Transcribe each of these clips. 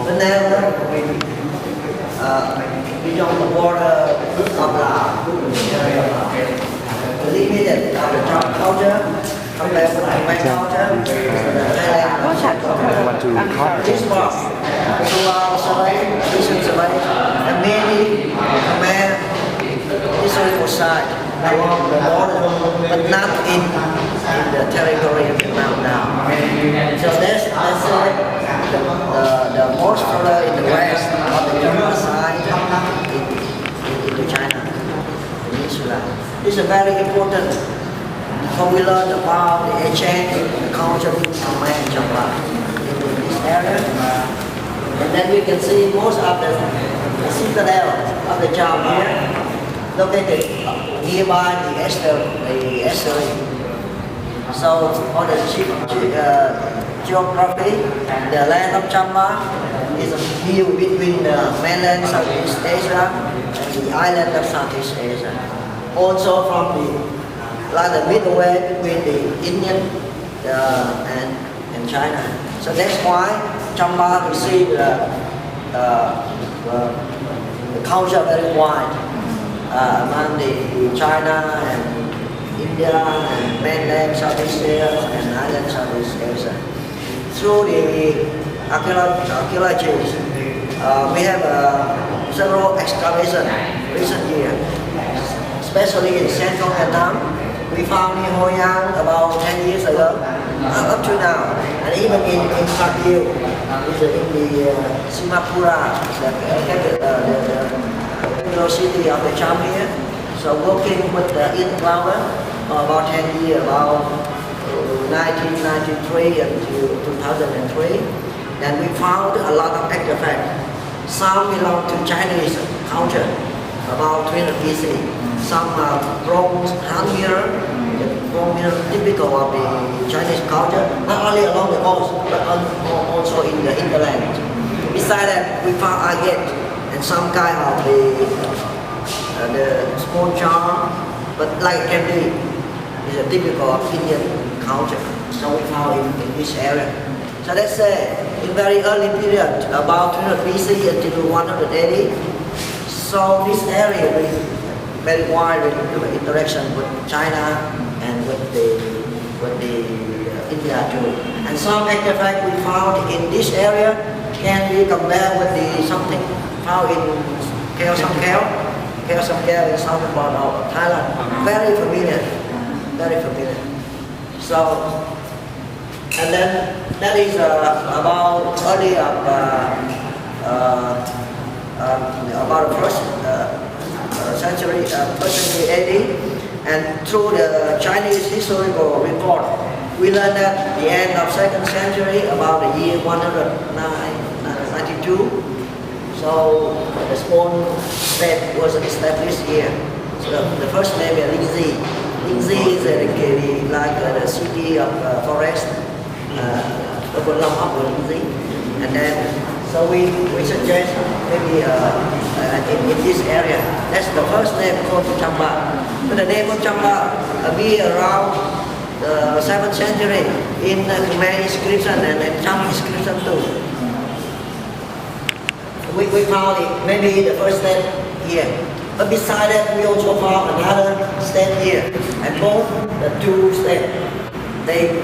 whenever beyond the border of Laos, limited the Cham culture compared with the Khmer culture, this was throughout survey, recent survey, and many Khmer historical sites along the border, but not in the territory of Vietnam now. So that's the most further in the west of the Champa side into China, Peninsula. This is very important because we learn about the exchange, the culture of Khmer and Champa in this area. And then we can see most of the citadel of the Cham here, located nearby the estuary. So on the geography, the land of Champa is a hill between the mainland Southeast Asia and the island of Southeast Asia. Also from the midway between the Indian and China. So that's why Champa received the culture very wide among the China and India and mainland Southeast Asia and island Southeast Asia. Through the archaeologists, we have several excavations recent years, especially in central Vietnam. We found in Hoi An about 10 years ago, up to now, and even in Sakil, in the Singapura, the city of the Cham here. So working with the in-flower for about 10 years, about 1993 until 2003. Then we found a lot of artifacts. Some belong to Chinese culture, about 300 BC. Some are bronze hand mirror, typical of the Chinese culture, not only along the coast, but also in the hinterland. Besides that, we found agate and some kind of the small jar, but like candy, is a typical of Indian culture. So we found in this area. So let's say in very early period, about 300 BC until 180. So this area was very wide with interaction with China and with the India too. And some artifacts we found in this area can be compared with the something found in Kheo Sam Kheo in southern part of Thailand. Very familiar, very familiar. So, and then that is about early of about the first century, first century AD, and through the Chinese historical report, we learned that at the end of 2nd century, about the year 192, so the small state was established here. So the first name is Lingzi. Lingzi is like the city of forest, and then so we suggest maybe in this area. That's the first name called Champa. But the name of Champa be around the 7th century in Khmer inscription and Cham inscription too. We found it maybe the first step here. But beside that, we also found another step here. And both the two steps, they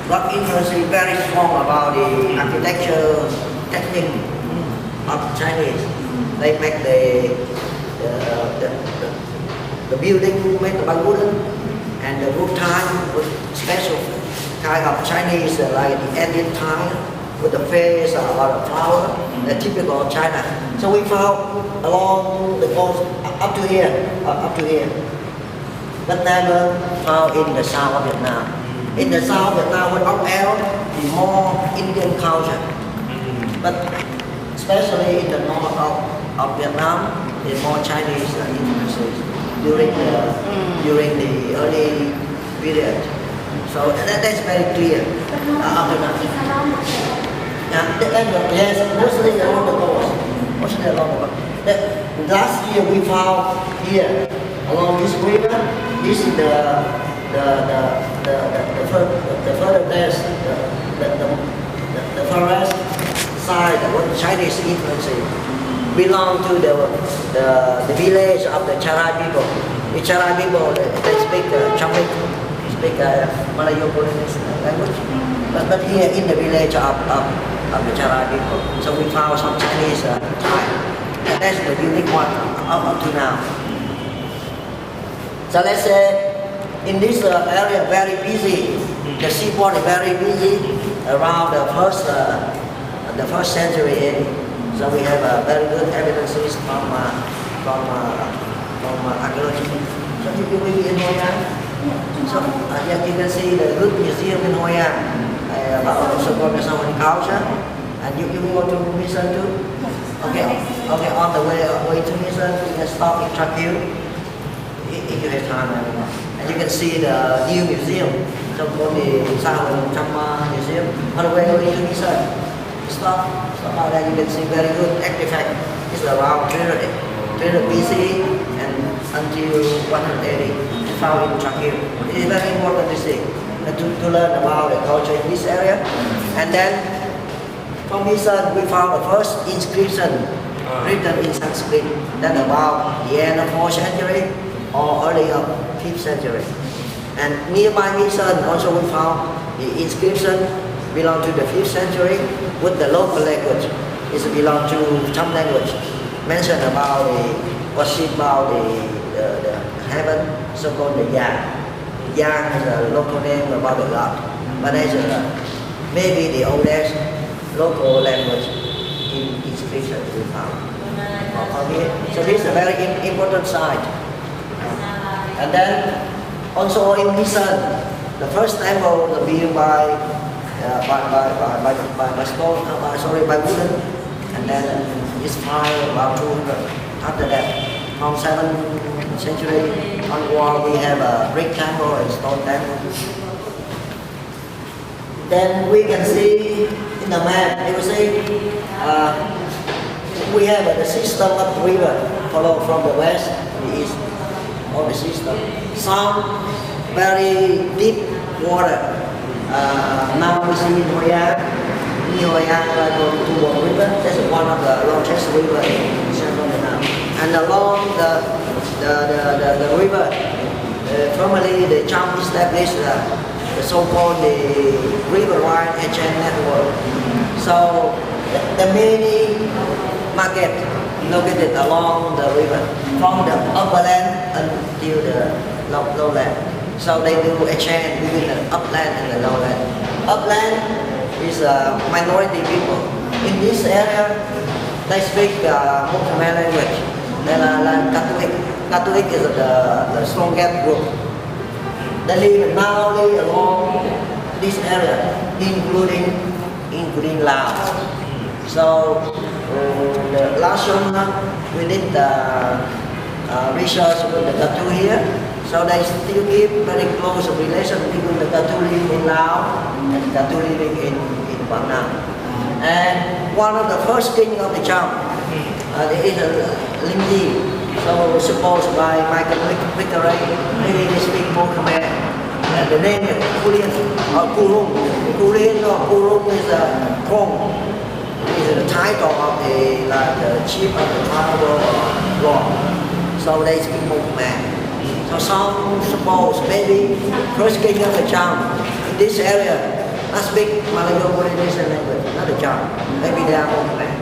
got influence very strong about the architecture technique of Chinese. They make the building made by wooden, and the roof tile with special kind of Chinese like the Indian tile with the face or the flower, the typical of China. So we found along the coast up to here, but never found in the south of Vietnam. In the south of Vietnam, with Ốc Eo, the more Indian culture. But especially in the north of Vietnam, the more Chinese influences during the early period. So that's very clear after that. Yes, mostly along the coast. Last year we found here along this river. This is the further west, the forest side, what Chinese influence belong to the village of the Charai people. The Charai people, they speak Champa, speak Malayo-Polynesian language. But here in the village of the Charai people, so we found some Chinese tribe. And that's the unique one up to now. So let's say in this area very busy. The seaport is very busy around the first century. So we have very good evidences from archaeology. So you will be in Hoi An. So yeah, you can see the good museum in Hoi An about also Vietnamese culture. And you want to listen to? Okay, on the way to listen, you can stop in Truck Hill if you have time. And you can see the new museum. So có the Champa Museum. On the way to listen, stop out there. You can see very good artifact. It's around 300 BC and until 180 found in Truck Hill. It is very important to see to learn about the culture in this area. And then from this we found the first inscription written in Sanskrit. That about the end of 4th century or early of 5th century. And nearby Mission also we found the inscription belong to the 5th century with the local language. It belong to Cham language. Mentioned about worship about the heaven, so-called the Yang. Yang is a local name about the God. But that's maybe the oldest local language in inscription we found. So this is a very important site. And then also in Mission, the first temple was built by stone, by wooden, and then it's fire about 200. After that, from 7th century onward, we have a brick temple and stone temple. Then we can see in the map, you will see we have the system of the river follow from the west to the east. All the system. Some very deep water. Now we see in Hoi An, Hoi An going to the river. That's one of the largest river in Central Vietnam. And along the river, formerly the Cham established the so-called the river wide HN network. So the many market located along the river from the upperland until the lowland. So they do exchange between the upland and the lowland. Upland is a minority people. In this area, they speak Khmer language. They are Catholic. Catholic is the strongest group. They live now along this area, including Laos. So the last summer we did the research with the Tatu here. So they still keep very close relation between the Tatu living in Laos and the Tatu living in Vietnam. And one of the first king of the Cham is Lim Di. So supposed by Michael Vickery, maybe they speak more Khmer. The name is Kulien or Kurung. Kulien or Kurung is a Kong. Is the title of the chief of the tribal law. So they speak more Khmer. So some suppose maybe first king of the Cham in this area not speak Malayo-Polynesian language, not the Cham. Maybe they are more Khmer.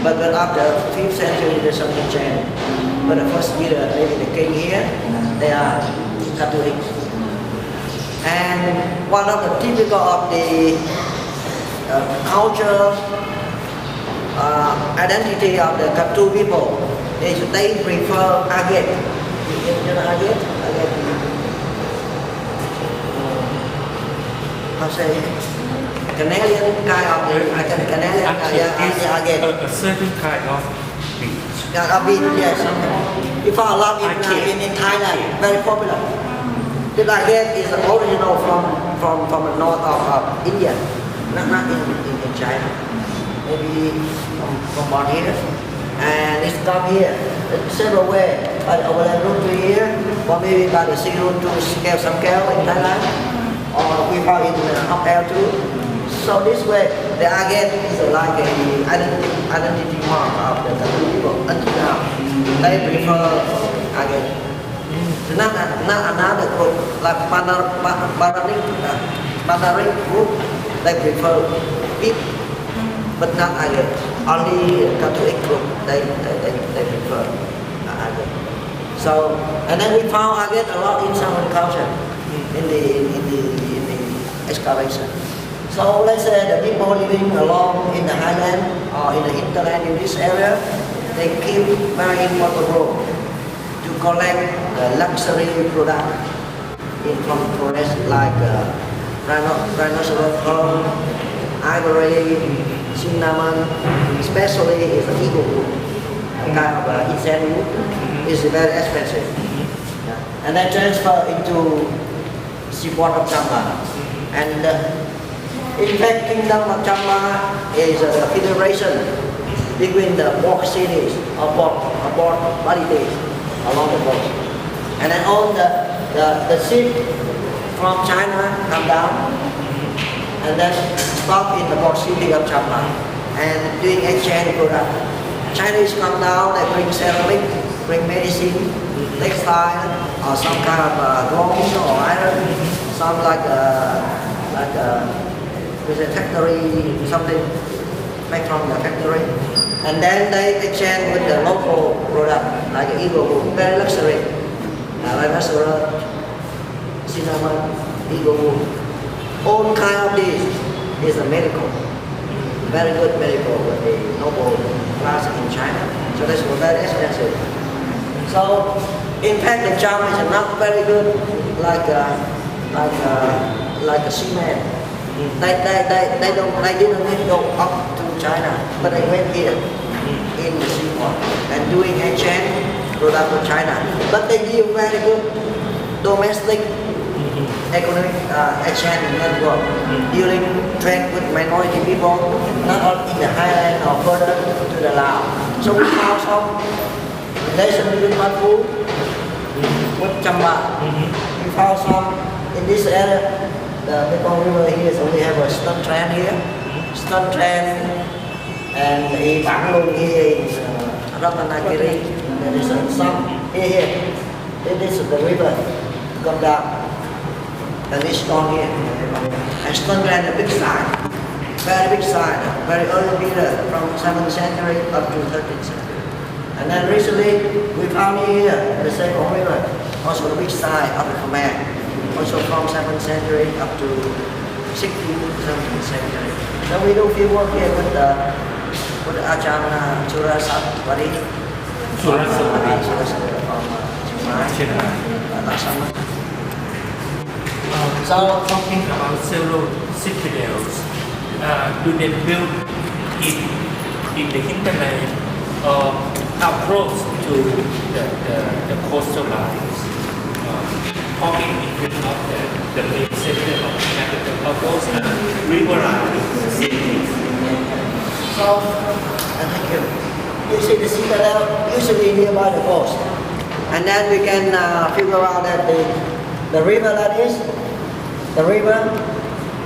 But after 5th century there's something changed. But the first leader, maybe the king here, they are Catholics. And one of the typical of the culture identity of the Katu people is they prefer agate. You know agate? How say it? Canadian kind of Canadian agate. A certain kind of beach. Yes. You found a lot in Thailand, very popular. The agate is original from the north of India, not in China. Maybe from about here, and it's come here several ways. By the overland route to here, or maybe by the sea route to Sam Keo in Thailand, or we found it in Up Air too. So this way, the again is like a identity mark of the Tattoo people until now. They prefer again. So not another group like Mandarin group. They prefer it, but not again. Only Catholic group they prefer again. So and then we found again a lot in Southern culture in the excavation. So let's say the people living along in the highland or in the hinterland in this area, they keep very important role to collect the luxury product from forest like rhinoceros horn, ivory, cinnamon, especially is the eagle wood, a kind of incense wood. Is very expensive. Yeah. And then transfer into seaport of Champa. And in fact, Kingdom of Champa is a federation between the port cities or port localities along the coast. And then all the ship from China come down and then stop in the port city of Champa and doing exchange product. Chinese come down, they bring ceramic, bring medicine, textile, or some kind of bronze or iron, some like with a factory, something made from the factory. And then they exchange with the local product like eagle wood, very luxury, like rhinoceros, cinnamon, eagle wood. All kind of this is a medical, very good medical with the noble class in China. So this was very expensive. So, in fact, the charm is not very good, like a cement. They didn't need to go up to China, but they went here in the seaport and doing exchange product with China. But they give very good domestic economic exchange network during trade with minority people, not only in the highland or further to the Laos. So we found some relation between Phu with Champa. We found some in this area. The Mekong River here, so we have a Dr Tran here, Dr Tran, and a Phuong here in Ratanakiri. There is some here. This is the river come down. And this stone here. And Dr Tran, a big sign, very big sign, very early period from 7th century up to 13th century. And then recently we found here the same river, also the big sign of the Khmer. Also from 7th century up to 16th, 17th century. So we do field work here with Ajahn Surasatwari from Chiang Mai. So talking about several citadels, do they build in the hinterland or how close to the coastal lines? Talking in terms of the main center of the capital of those riverine cities. So, thank you. You see the citadel usually nearby the coast. And then we can figure out that the river that is, the river,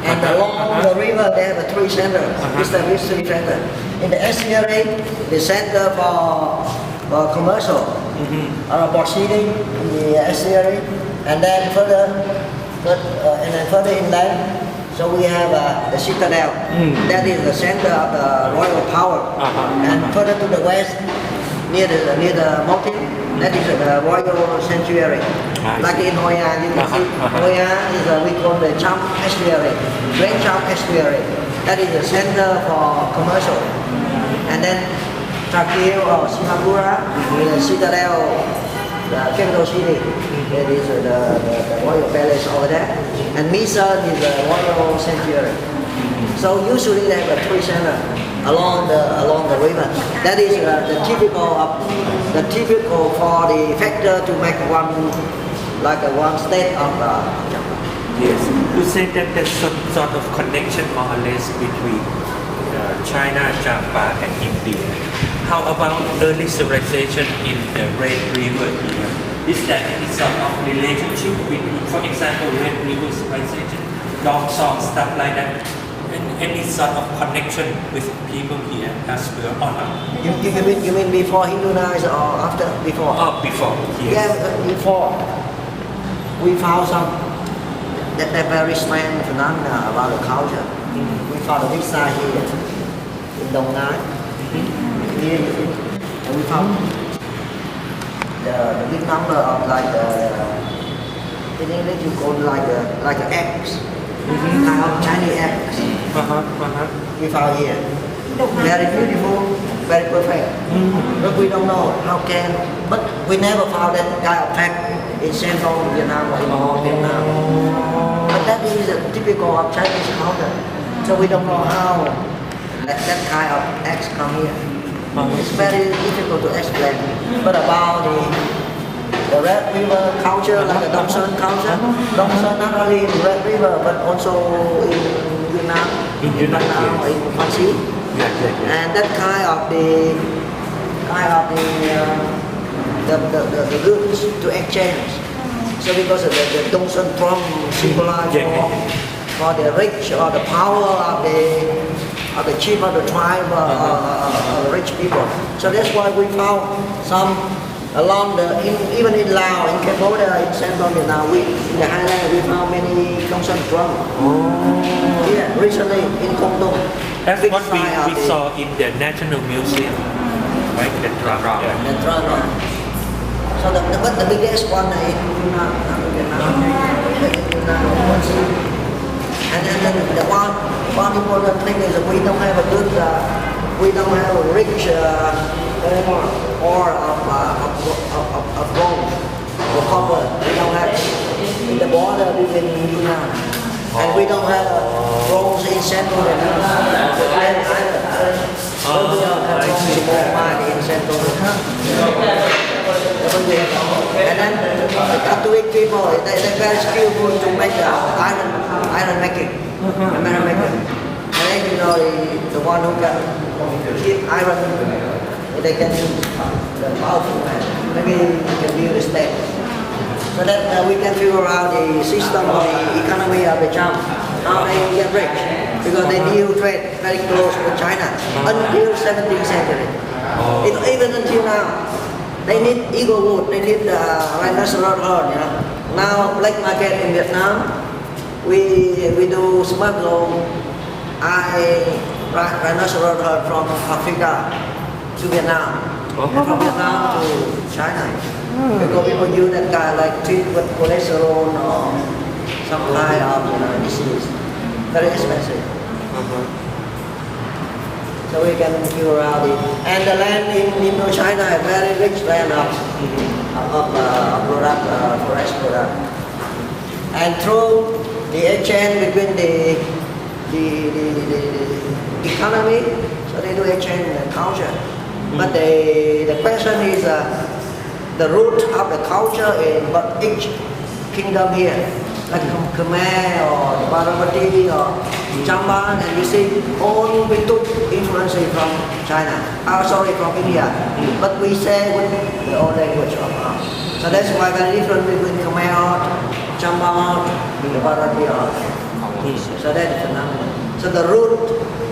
and along the river they have a three centers. This is three center. In the estuary, the center for commercial, or port city in the estuary. And then further inland, so we have the citadel. That is the center of the royal power. And further to the west, near the mountain, that is the royal sanctuary. Like in Hoi An, you can see Hoi An is we call the Cham estuary, Great Cham estuary. That is the center for commercial. And then Takil or Singapore is the citadel, the capital city. That is the royal palace over there. And Misan is the royal sanctuary. So usually they have a three center along the river. That is the typical for the factor to make one state of Champa. Yes, you say that there's some sort of connection more or less between China, Champa, and India. How about early civilization in the Red River here? Is there any sort of relationship between, for example, Red River civilization, dog song, stuff like that? any sort of connection with people here as well or not? You mean before Hindu Nights or after? Before? Oh, before. Yes. Yeah, before. We found some that very strange phenomena about the culture. We found a visa here in Dong Nai. Here, and we found the big number of like in English you call like eggs, kind of Chinese eggs. We found here. Very beautiful, very perfect. But we don't know how can. But we never found that kind of fact in central Vietnam or in all Vietnam. But that is typical of Chinese culture. So we don't know how that kind of eggs come here. It's very difficult to explain. But about the Red River culture, like the Dong Son culture, Dong Son not only in Red River but also in Vietnam, In Vietnam, in Quang Sĩ. And that kind of the goods to exchange. So because of the Dong Son drum symbolize for the rich or the power of the chief of the tribe or rich people. So that's why we found some along even in Laos, in Cambodia, in Central Vietnam, in the highland we found many Dong Son drum. Yeah, recently in Công Đông. That's what we saw in the National Museum, right? The drum. The drum. So the biggest one in Vietnam. And then the one important thing is that we don't have a good, we don't have a rich ore of gold or copper. We don't have in the border between Vietnam. And we don't have bronze in Central Vietnam. We don't have bronze in Central Vietnam. And then the Catholic people, they're very skillful to make iron making, metal making. And then you know the one who can keep iron, they can the powerful man. Maybe you can build a state. So that we can figure out the system of the economy of the Cham, how they get rich. Because they deal trade very close with China until 17th century. Even until now. They need eagle wood, they need rhinoceros horn, you know. Now black market in Vietnam, we do smuggle rhinoceros horn from Africa to Vietnam. And from Vietnam to China. Because people use that guy like treat with cholesterol or some kind of disease. Very expensive. So we can figure out it. And the land in Indochina is very rich land of product, forest product. And through the exchange between the economy, so they do exchange the culture. But the question is the root of the culture in but each kingdom here, like Khmer or Bharavati or Champa, and you see all we took influence from China, from India, but we say with the old language of us. So that's why very different between Khmer art, Champa art, the Bharavati art. So that is phenomenal. So the root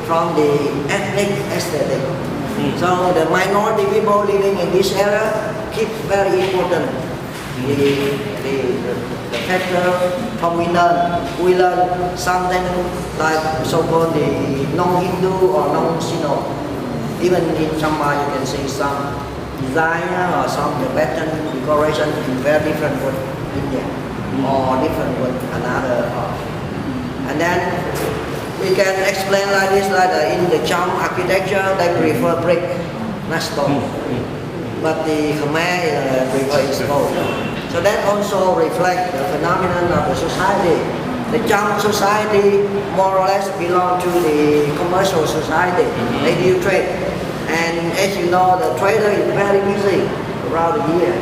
from the ethnic aesthetic. So the minority people living in this area keep very important the factor from we learn something like so-called the non-Hindu or non-Sino. Even in Champa you can see some design or some pattern decoration is very different with India or different with another art. And then we can explain like this, like in the Cham architecture they prefer brick, not stone. But the Khmer prefer stone. So that also reflects the phenomenon of the society. The Cham society more or less belong to the commercial society. They do trade. And as you know, the trader is very busy around the year.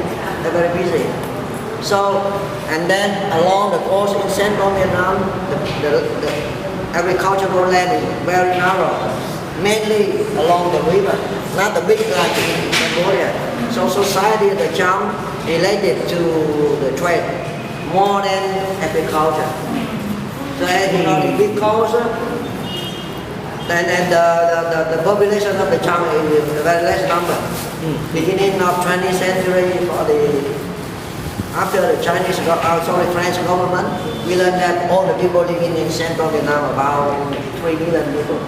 They're very busy. So, and then along the coast in central Vietnam, the agricultural land is very narrow. Mainly along the river, not the big like in Cambodia. So society of the Cham related to the trade more than agriculture. So as you know, the big culture And the population of the Cham is a very less number. Beginning of 20th century, after the French government, we learned that all the people living in central Vietnam, about 3 million people,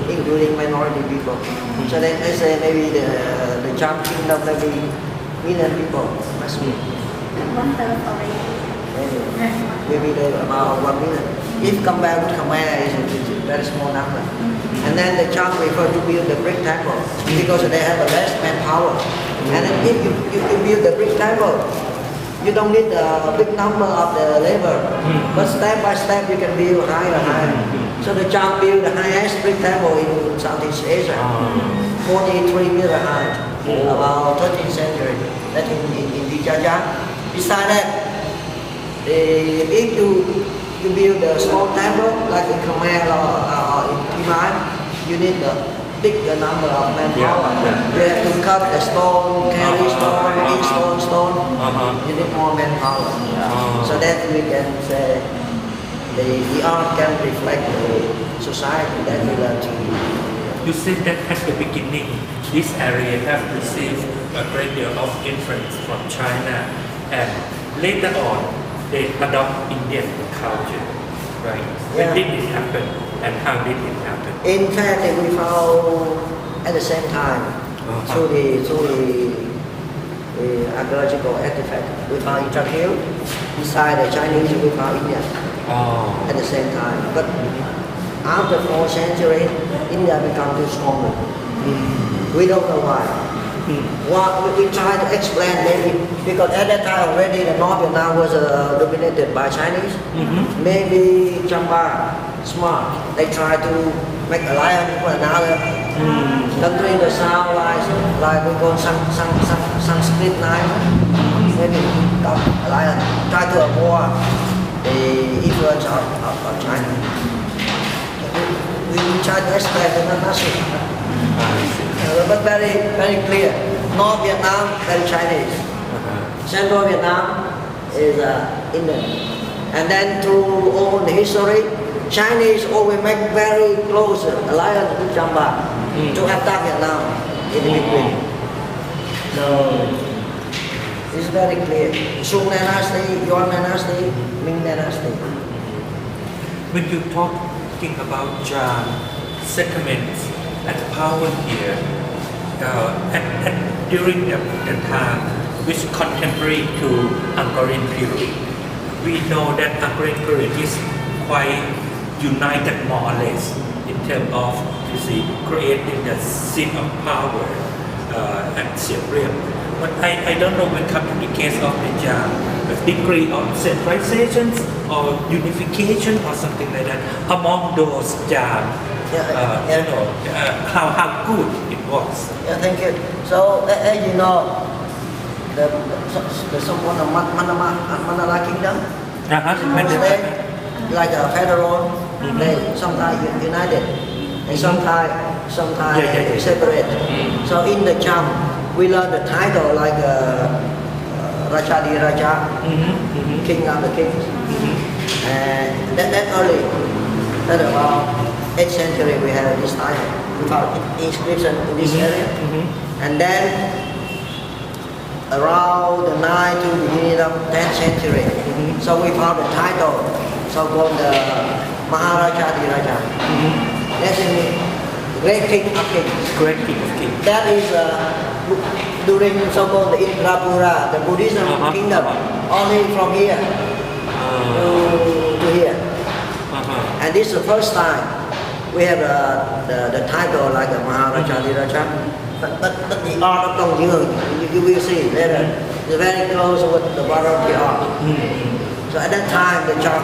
including minority people. So then they say maybe the Cham kingdom maybe million people must be. One third already. Maybe about 1 million. If compared with Khmer, it's a very small number. And then the Cham prefer to build the brick temple because they have a less manpower. And then if you build the brick temple, you don't need a big number of the labor, but step by step you can build higher and higher. So the Cham built the highest brick temple in Southeast Asia, 43 meter high, about 13th century. That's in Vijaja. Besides that, if you build a small temple like in Khmer or in Khmer, you need a bigger number of manpower. You have to cut the stone, carry stone, stone. You need more manpower. So that we can say the art can reflect the society that we learn to. You said that at the beginning, this area have received a great deal of influence from China, and later on, they adopt Indian culture, right? When did it happen, and how did it happen? In fact, we found at the same time through the archaeological artifact. We found in Chakil, beside the Chinese, we found India at the same time. But after 4th century, India became too strong. We don't know why. We try to explain maybe because at that time already the North Vietnam was dominated by Chinese. Maybe Champa smart. They try to make alliance with another country in the south, like we call Sanskrit line. Maybe alliance try to avoid the influence of China. We try to explain the message. But very clear. North Vietnam, very Chinese. Central Vietnam is Indian. And then through all the history, Chinese always make very close alliance with Champa to attack Vietnam in the between. So it's very clear. Sung dynasty, Yuan dynasty, Ming dynasty. When you talking about Cham settlements and power here, during the time which contemporary to Angkorian period, we know that Angkorian period is quite united more or less in terms of creating the scene of power at Siem Reap. But I don't know when it comes to the case of the Cham, the degree of centralization or unification or something like that among those Cham. How good it was. Yeah, thank you. So as you know, the so-called Manala Kingdom, they like a federal, they sometimes united, and sometimes separate. So in the Cham, we learn the title like Raja di Raja, King of the Kings, and that early, that about 8th century we have this title. We found inscription in this area, and then around the 9th to beginning of 10th century, so we found the title, so-called the Maharaja di Raja. That's in Great King of Kings. Great King of Kings. That is during so-called the Indrapura, the Buddhism kingdom, only from here to here. And this is the first time we have the title like a Maharaja di Raja. But the art of Dong you will see later, it's very close with the Baroque art. So at that time the Cham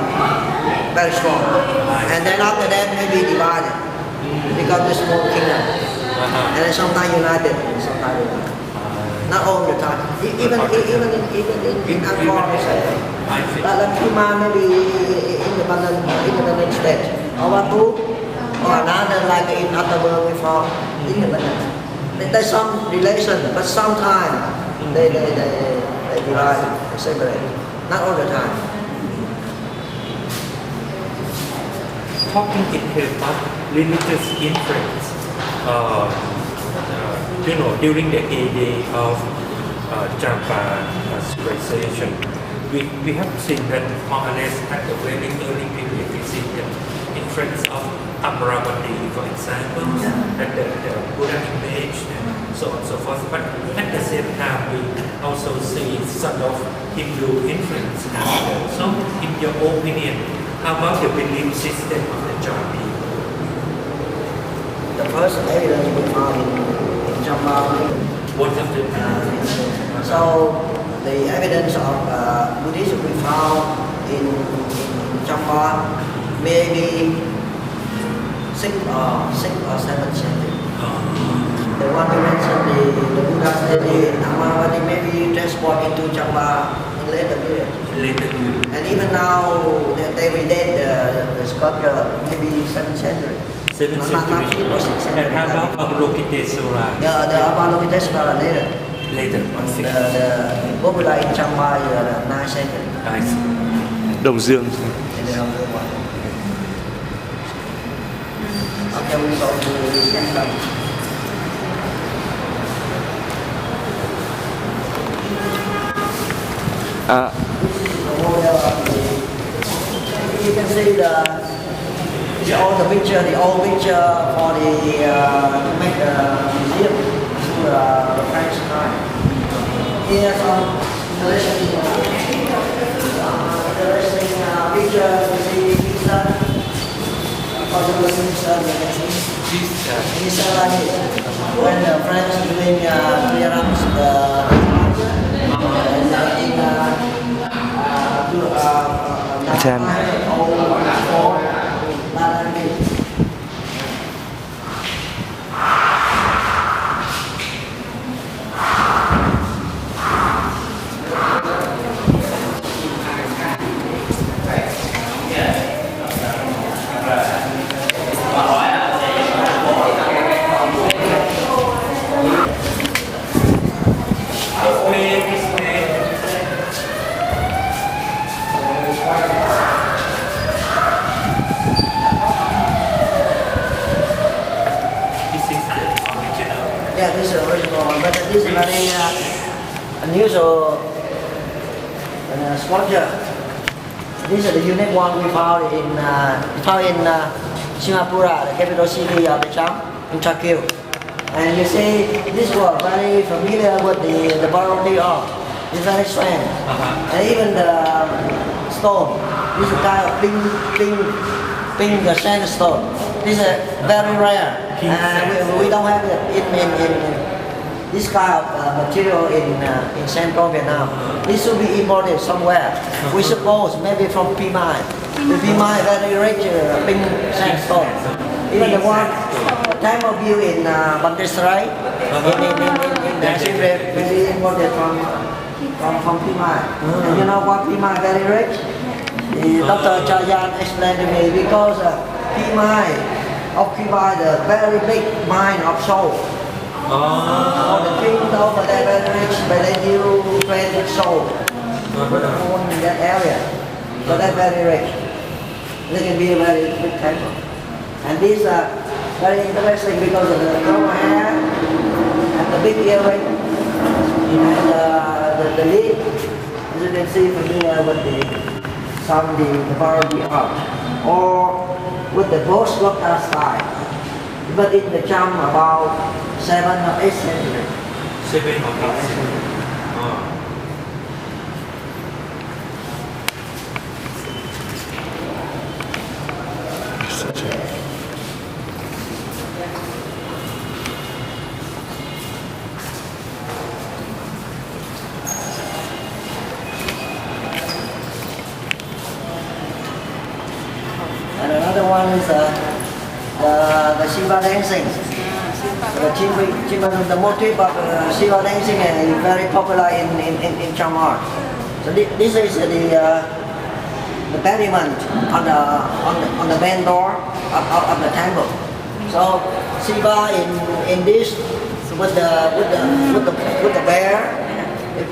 very strong. And then after that maybe divided, become the small kingdom. And then sometimes united, sometimes divided. Not all the time. Even in Angkor, like Pima maybe independent state. Or Watu, or another like in Attabur before independent. There's some relation, but sometimes they divide, they separate. Not all the time. Talking in terms of religious influence. During the heyday of Champa civilization, we have seen that more or less at the very early period we see the influence of Amravati, for example, and the Buddha image and so on and so forth. But at the same time, we also see sort of Hindu influence as well. So, in your opinion, how about the belief system of the Cham people? The first evidence we found in Champa. What of the So the evidence of Buddhism we found in Champa maybe 6th or 7th century. The one you mentioned, the Buddha study in Amravati, maybe transport into Champa in later period. And even now they redate the sculpture maybe 7th century. 7th century. And how about Avalokitesvara? The Avalokitesvara later. Later, The popular in Champa is 9th century. I see. Đông Dương. Okay, we go to the next one. You can see the old picture for to make the museum to the French time. Here some interesting picture to see Pisa. When the French doing clearance Yeah, this is the original one, but this is very unusual sculpture. This is the unique one we found in Singapore, the capital city of the Cham, in Turkey. And you see, this was very familiar with the variety of. It's very strange. And even the stone, this is kind of pink sandstone. This is very rare. We don't have it in this kind of material in Central Vietnam. This should be imported somewhere. We suppose maybe from Pimai. The Pimai very rich pink sandstone. Even the one time of view in Bandesrai, in the secret, maybe imported from Pimai. And you know what Pimai very rich? Dr. Tran explained to me because Pimai occupy the very big mine of soul. All the things over there very rich, but they do create soul in that area. So that's very rich. This can be a very big temple. And these are very interesting because of the long hair and the big earring and the lid. As you can see from here with the variety of. Or with the ghost worker style. But in the Cham about 7th or 8th century. 7th or 8th century. And another one is the Shiva dancing. The motif of Shiva dancing is very popular in Cham art. So this is the pediment on the main door of the temple. So Shiva in this with the bear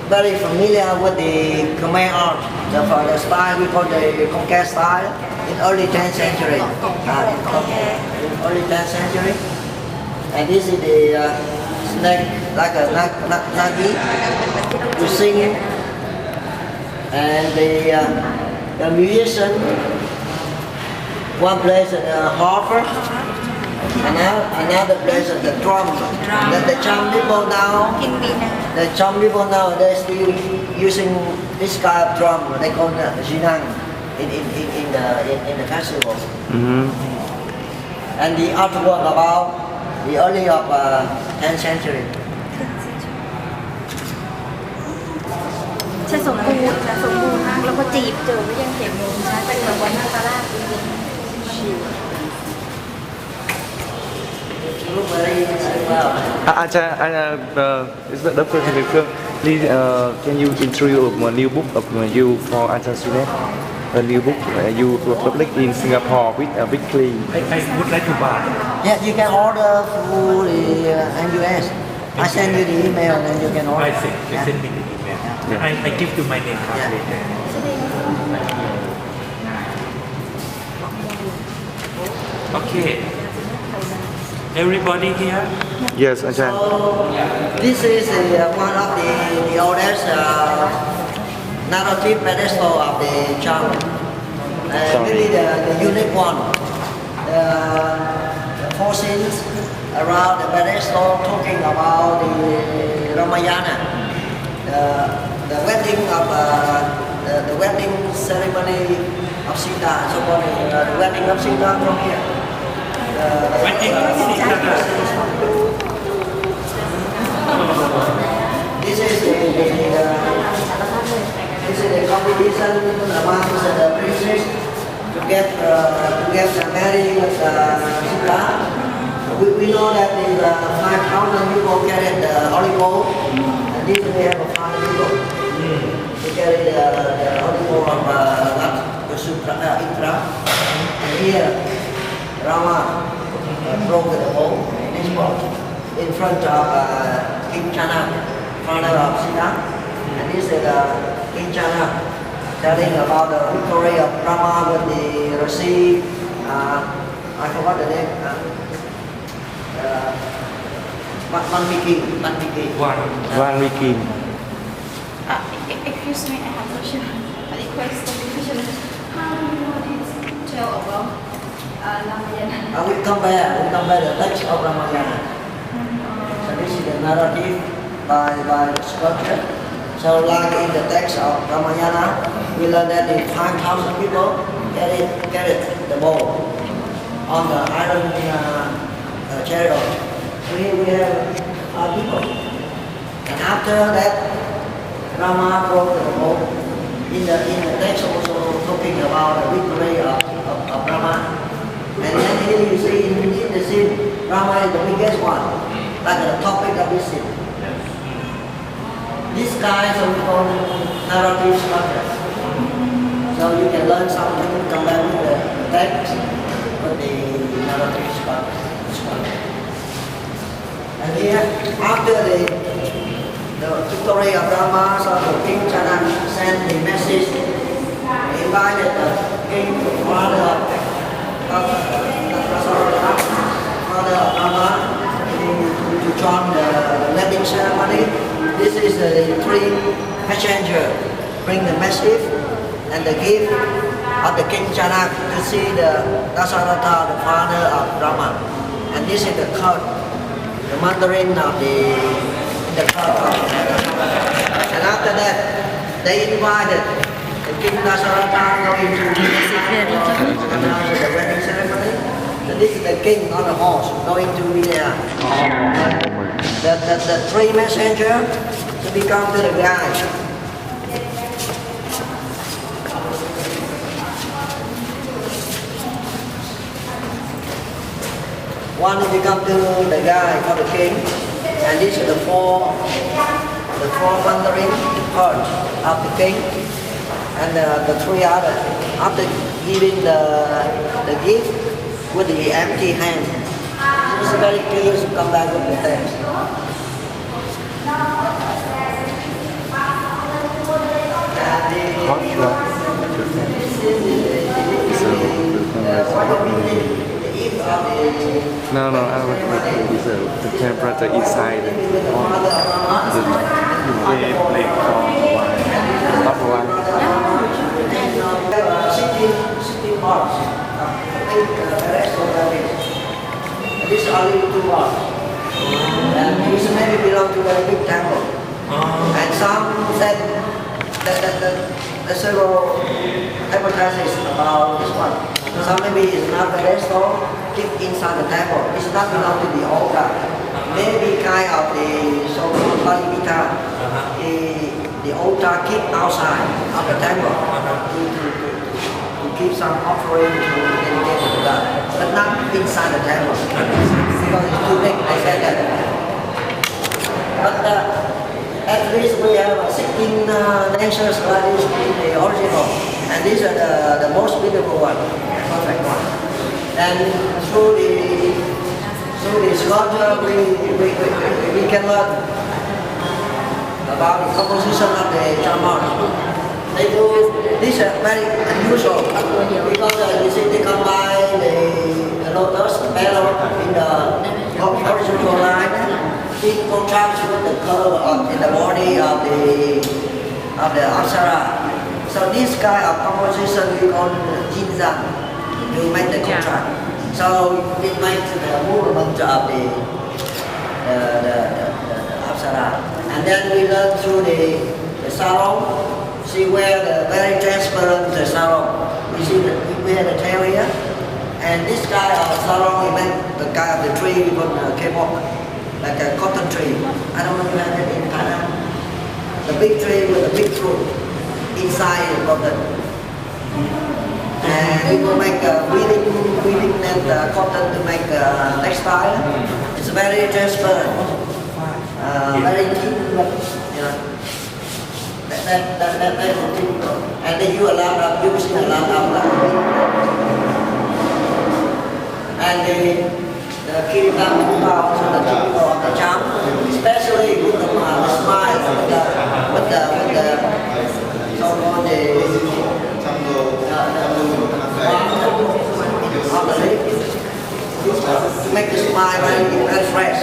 very familiar with the Khmer art. For the style, we call the conquest style in early 10th century. In early 10th century. And this is the snake, like a nagi, to sing. And the musician, one plays the harper, another plays the drum. The Cham people now, the Cham people now, they're still using this kind of drum. They call it jinang in the festival. And the artwork about the early of 10th century. ใช่สมบูรณ์นะสมบูรณ์มากแล้วก็จีบเจอไม่ยังเก็บลงนะเป็นแบบวันนาตาลาจริงๆชิว Look very well. Dr. Tran Ky Phuong, please can you introduce a new book of you for Ajahn Sunet? A new book you published in Singapore with a big claim. I would like to buy. Yeah, you can order through the MUS. I send you the email and you can order. I think they send me the email. I give you my name card later. Okay. Everybody here? Yes, Ajahn. So, this is one of the oldest narrative pedestal of the Cham. Really the unique one. The four scenes around the pedestal talking about the Ramayana, the wedding of the wedding ceremony of Sita. So the wedding of Sita from here. Wedding of Sita. This is the competition amongst the princes to get married with Sita. We know that the 5,000 people carried the olive oil, and this we have 5 people to carry the olive oil of Indra. And here, Rama broke the bowl in front of King Chanak, father of Sita. And this is King Chanak telling about the victory of Rama with the Rasi, I forgot the name. One Viking. Excuse me, I have a question. A request. How do you want to tell about Ramayana? We compare the text of Ramayana. So this is the narrative by the sculpture. So like in the text of Ramayana, we learn that the 5,000 people carried the bowl on the iron chariot. We have our people. And after that, Rama broke the bowl. In the text also talking about the victory of Rama. And then here you see in the scene, Rama is the biggest one, like the topic of this scene. This guy is we call narrative structure. So you can learn something, come back with the text, with the narrative structure. And here, after the victory of Rama, so the King Chanak sent the message, invited the king, father of Rama, to join the wedding ceremony. This is the 3 messengers bring the message and the gift of the King Chanak to see the Dasaratha, the father of Rama. And this is the court, the mandarin of the court. And after that, they invited the King Dasaratha going to the wedding ceremony. So this is the king on a horse going to be there. The 3 messengers to become to the guide. One to become to the guide for the king, and these are the four wandering court of the king, and the 3 others. After giving the gift with the empty hand, it's very clear to come back with the text. hot rock. So no, I was thinking the temperature inside the wave like top one. City parks. This is only 2 bars. And this maybe belong to a big temple. And some said that the several hypotheses about this one. Some maybe it's not the restaurant, keep inside the temple. It's not belong to the altar. Maybe kind of the so-called Palimita, the altar keep outside of the temple to keep some offering to dedicate to God, but not inside the temple because it's too big. I said that. But at least we have 16 nations like this in the original, and these are the most beautiful one, perfect one. And through the sculpture, we can learn about the composition of the Champa. They do this very unusual because you see they combine the lotus petal in the horizontal line. It contrasts with the curve in the body of the Apsara. So this kind of composition we call Jinzan to make the contrast. So it makes the movement of the Apsara. And then we learn through the salon. See where the very transparent sarong. You see that we have the tail here, and this kind of sarong we make the kind of the tree we call K-pop, like a cotton tree. I don't know if you have it in Thailand. The big tree with the big fruit inside the cotton. And we will make weaving that cotton to make textile. It's very transparent, very thin, but you know. That's typical. And they use a lot of and the Kirtan also the typical of the Cham, especially with the smile, with the so-called on the lips, to make the smile very fresh.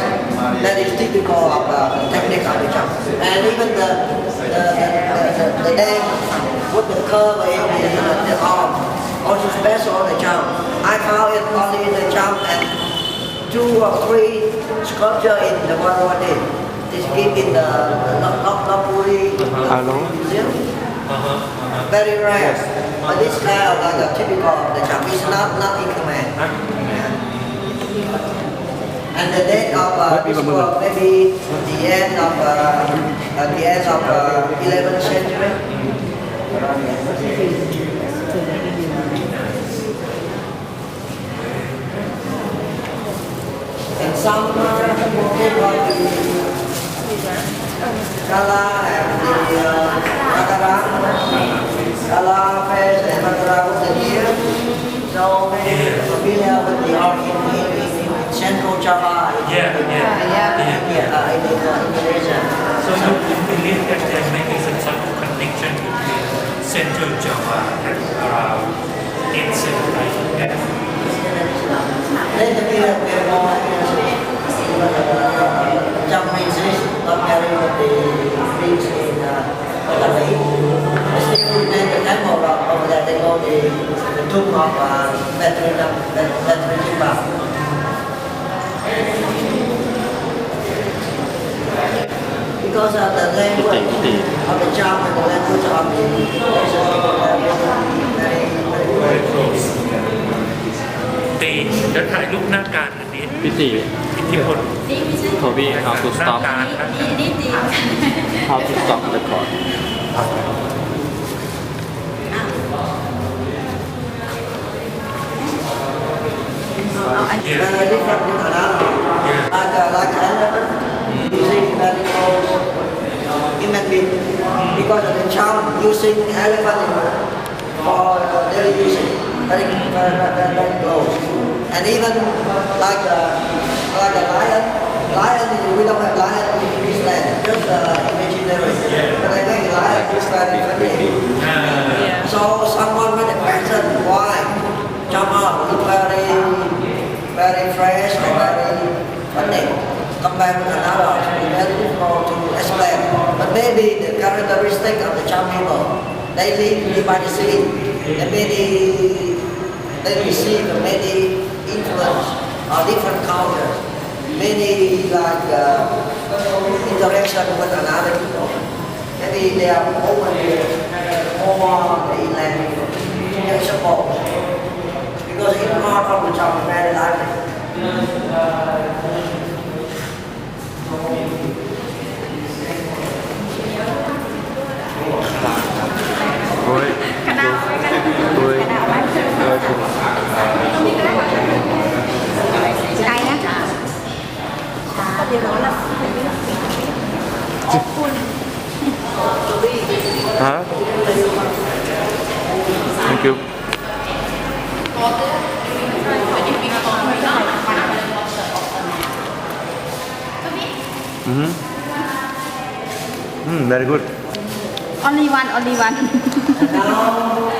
That is typical of the technique of the Cham. And even the name with the curve in the arm, also special on the Cham. I found it only in the Cham and 2 or 3 sculpture in the Varavati. This given in the Napuri Museum. Very rare. But this kind of like a typical of the Cham. It's not in Khmer. And the date of this work maybe the end of 11th century. And some people like the Kala and the Makara, Kala face and Makara was the year. So many familiar with the art in Central Java, Indonesia. So you believe that they're making some sort of connection between Central Java and around 8th century? Later period, we have more Cham Museum, not carrying the things in Taipei. Still remain the temple over there. They go the tomb of Dr Champa. Because of the language of the Cham and the language of the very close. เดี๋ยวถ่ายรูปหน้าการอันนี้ พี่ตี อิทธิพล Toby how to หน้า stop การนะ how to stop the clock different like elephant using very close human being because of the Cham using elephant for daily using very close. And even like a lion, we don't have lion in this land, just imaginary. But I think lion is very friendly. maybe the characteristic of the Cham people, they live by the sea, and maybe they receive many influence or different cultures, many like interaction with another people. Maybe they are open to more the inland people. I suppose. Because in part of the Cham is very lively. Tôi Cay á. Có điều đó là hả? Thank you. Very good. only one, only one. Now,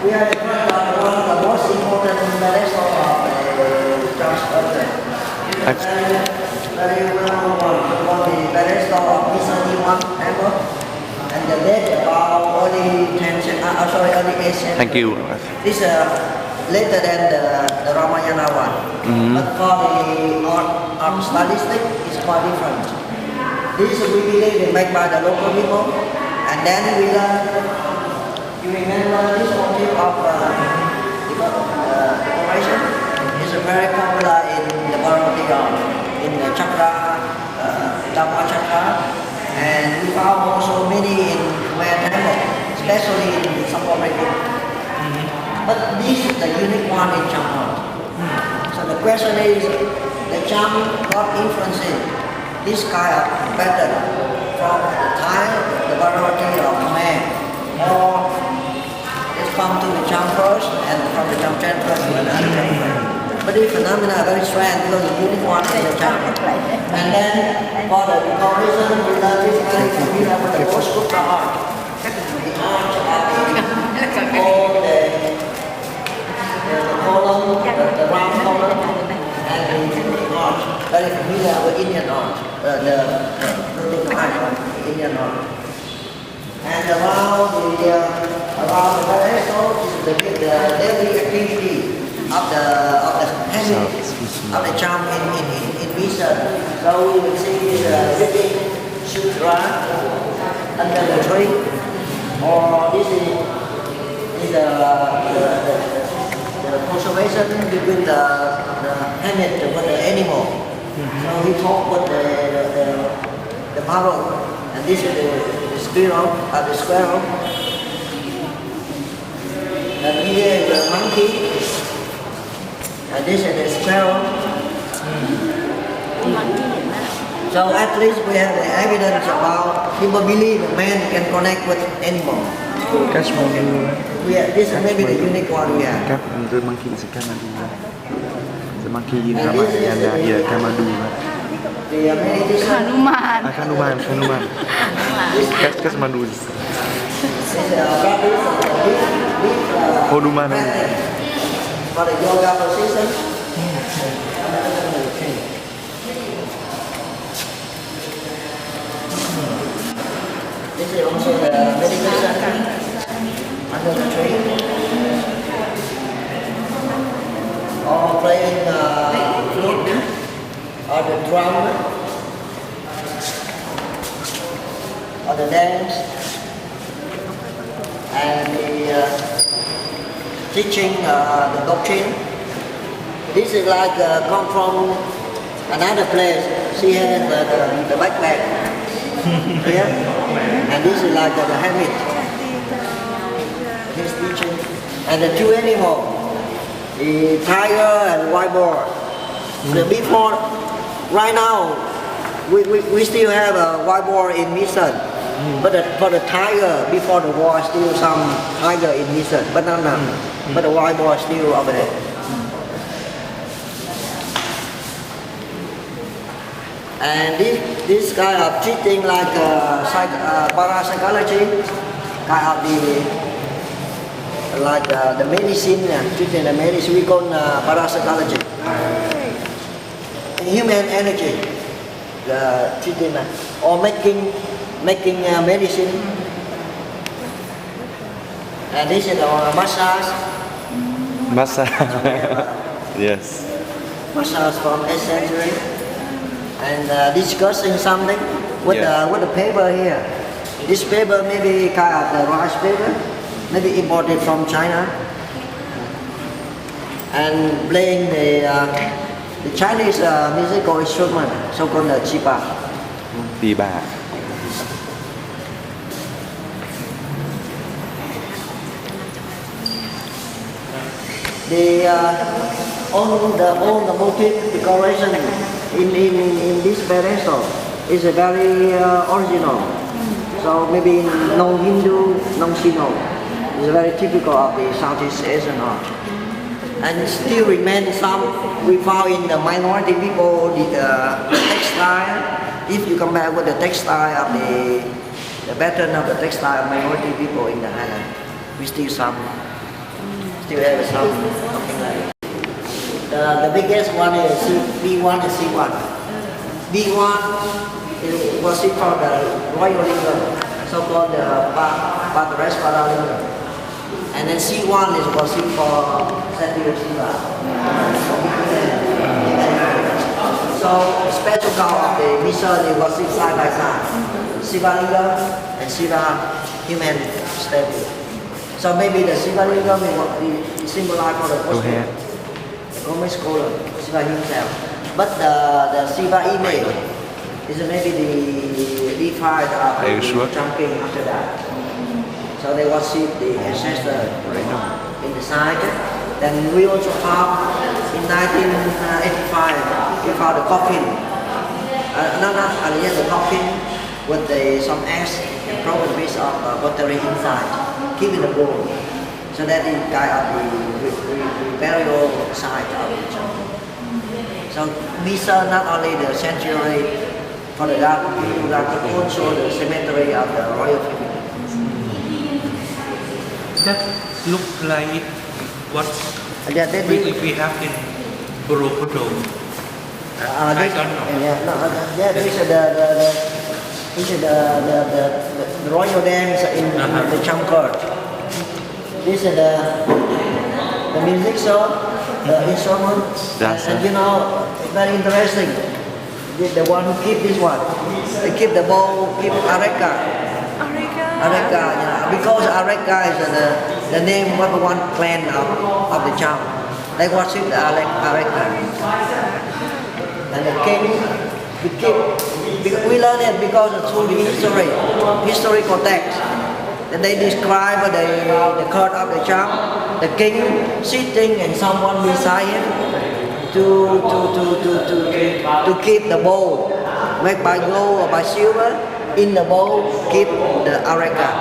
we are in front of one of the most important pedestal of the church culture. Very well on the pedestal of P31 temple, and the date about early 10th, early 8th century. Thank you. This later than the Ramayana one. But for the art stylistic, it's quite different. This we believe is made by the local people, and then we learn. You remember this motif of decoration? It's very popular in the Parvati in the chakra, Champa chakra, and we found also many in Khmer temple, especially in Champa. But this is the unique one in Champa. So the question is, the Cham got influencing this kind of pattern from the Thai, the variety of Khmer, or it's come to the Cham first, and from the Cham first to another Cham. But this phenomena are very strange because the unique one is the Cham. And then for the comparison, we learn this very familiar with the Postgupta art. The art of all the column, the round column, and the art. Very familiar with Indian art, the art of Indian art. And around the pedestal is the daily activity of the habit of the Cham in Mission. So we will see the reading sutra under the tree, or this is the conservation between the hermit with the animal. So he talked with the parrot, and this is the squirrel, and here is the monkey, and this is the squirrel. So at least we have the evidence about people believe a man can connect with animal. This is maybe the unique one we have. The monkey is a Kamadu. The monkey in Ramayana here, Kamadu. The meditation. Hanuman. Kasmadu. Hoduman. For the yoga position. This is also the meditation under the tree. Or playing flute or the drum or the dance, and the teaching the doctrine. This is like come from another place. See here the backpack here, and this is like the hermit. His teaching, and the two animals. The tiger and white boar. Before, right now, we still have a white boar in Mission, but for the tiger, before the war, still some tiger in Mission, but not now. But the white boar is still over there. And this kind of treating like parapsychology, kind of the medicine, treating the medicine, we call parapsychology. Human energy. treatment or making medicine. And this is our massage. Massage. Yes. Massage from 8th century. And discussing something with the paper here. This paper maybe kind of the rice paper, maybe imported from China. And playing the Chinese musical instrument, so-called the Champa. ตีบา all the motif decoration in this pedestal is a very original. So maybe non-Hindu, non-Sino. It's very typical of the Southeast Asian art. And still remain some we found in the minority people the textile. If you compare with the textile of the pattern of the textile of minority people in the island, we still have some something like that. The biggest one is B1 and C1. B1 was it for the royal lingam, so-called the Padres Paralingam. And then C1 was it for Satyr Shiva. So special count of the mission was it side by side. Shiva lingam and Shiva human statue. So maybe the Shiva lingam is symbolized for the Muslim. Roman scholar, Shiva himself. But the Shiva image is maybe the deified of the Champa after that. So they worship the ancestor in the side. Then we also found in 1985 we found the coffin. The coffin with some ash and broken piece of pottery inside, keeping the bone. So that is kind of the burial site of the church. So we saw not only the sanctuary for the God, but also the cemetery of the royal family. That look like what we have in Borobudur. I don't know. This is the royal dance in the Champa. This is the music show, the instrument, and you know, it's very interesting. The one who keep this one, they keep the bowl, keep Areca. Areca, because Areca is the name of one clan of the Cham. They worship the Areca. And the king, we learn it because through the historical text. And they describe the court of the Cham, the king sitting and someone beside him to keep the bowl, made by gold or by silver. In the bowl, keep the areca.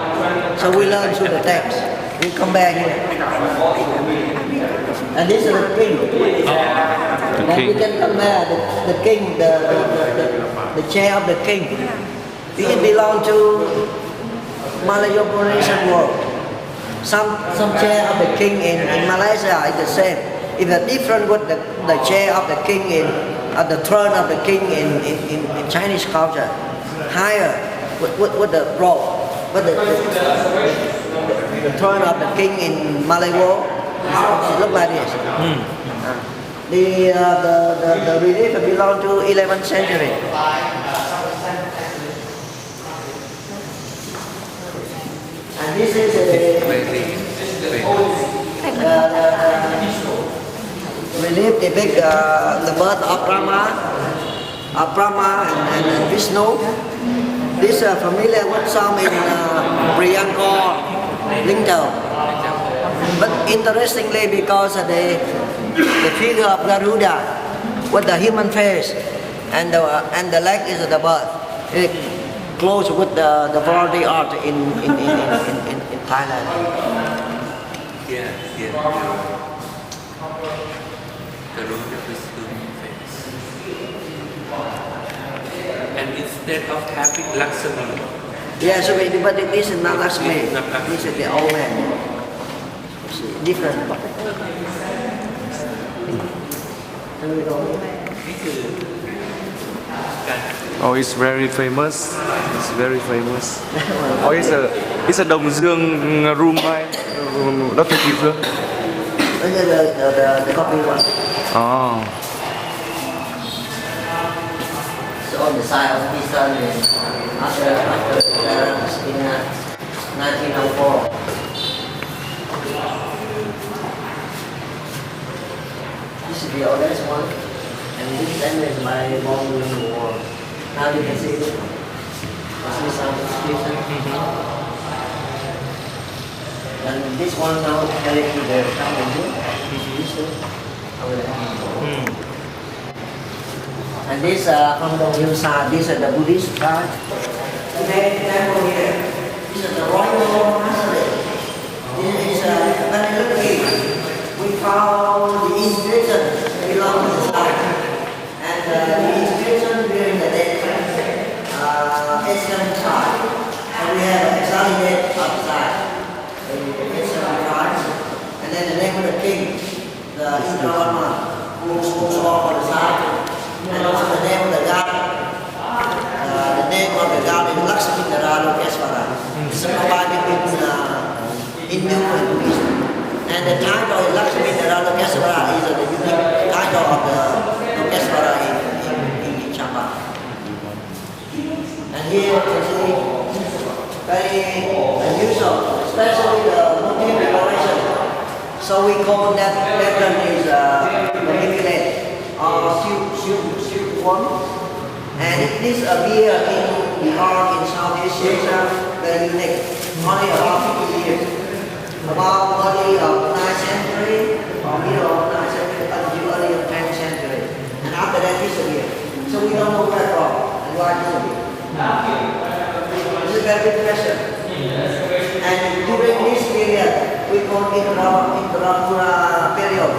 So we learn through the text. We compare here. And this is the king. And we can compare the king, the chair of the king. It belongs to Malayo-Polynesian world. Some chair of the king in Malaysia is the same. It's different with the chair of the king the throne of the king in Chinese culture. Higher with the robe. But the throne of the king in Malay world it look like this. The relief belong to 11th century. And this is the relief depict the birth of Brahma and Vishnu. This familiar with some in Priyankar, Lingdao. But interestingly, because of the figure of Garuda with the human face and the leg is the bird, it close with the variety art in Thailand. Garuda is human face. And instead of having Lakshmi, Yeah, so but this is not Lakshmi. This is the old man. Different. นี่คือ กัน Oh, it's very famous. It's very famous. Oh, it's a Đồng Dương room, right? Dr. Ky Phuong. This is the copy one. Oh. So on the side of this son is after parents in 1904. This is the oldest one, and this time is my mom during the war. Now you can see it. See some inscription. And this one now carried to the Cham Museum. Over there. And this from the new side, this is the Buddhist part. Today, temple here. This is the royal monastery. This is very lucky. We found the inscription belong to the side. And the inscription during the day, ancient time. And we have an exact date outside. The ancient time. And then the name of the king, the Indravama, who saw on the side. And also the name of the god. The name of the god is Lakshmi Narayana. It's provided between Hindu and Buddhist. And the title is Lakshmi Narayana is the unique title of the Lokeswara in Champa. And here you can see very unusual, especially the motif decoration. So we call that pattern is manipulate or silk one. And this appear in the art in Southeast Asia very unique, only about 50 years. About early of 9th century or middle of 9th century until early of 10th century. And after that disappeared. So we don't know where from and why disappeared. This is a very big question. And during this period, we call it Indra period.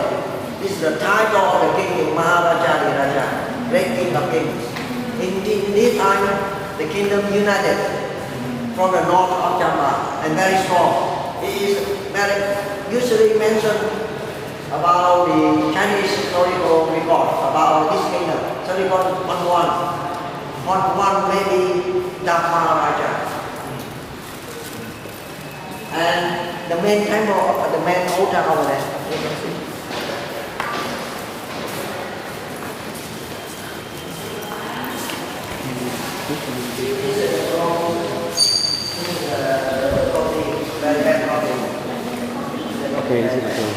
This is the title of the king, Maharaja Raja, great king of kings. In this time, the kingdom united from the north of Champa and very strong. It is very usually mentioned about the Chinese historical record about this kingdom. So we call it one maybe Maharaja. And the main temple, the main altar over there, you can see. Okay, this is okay.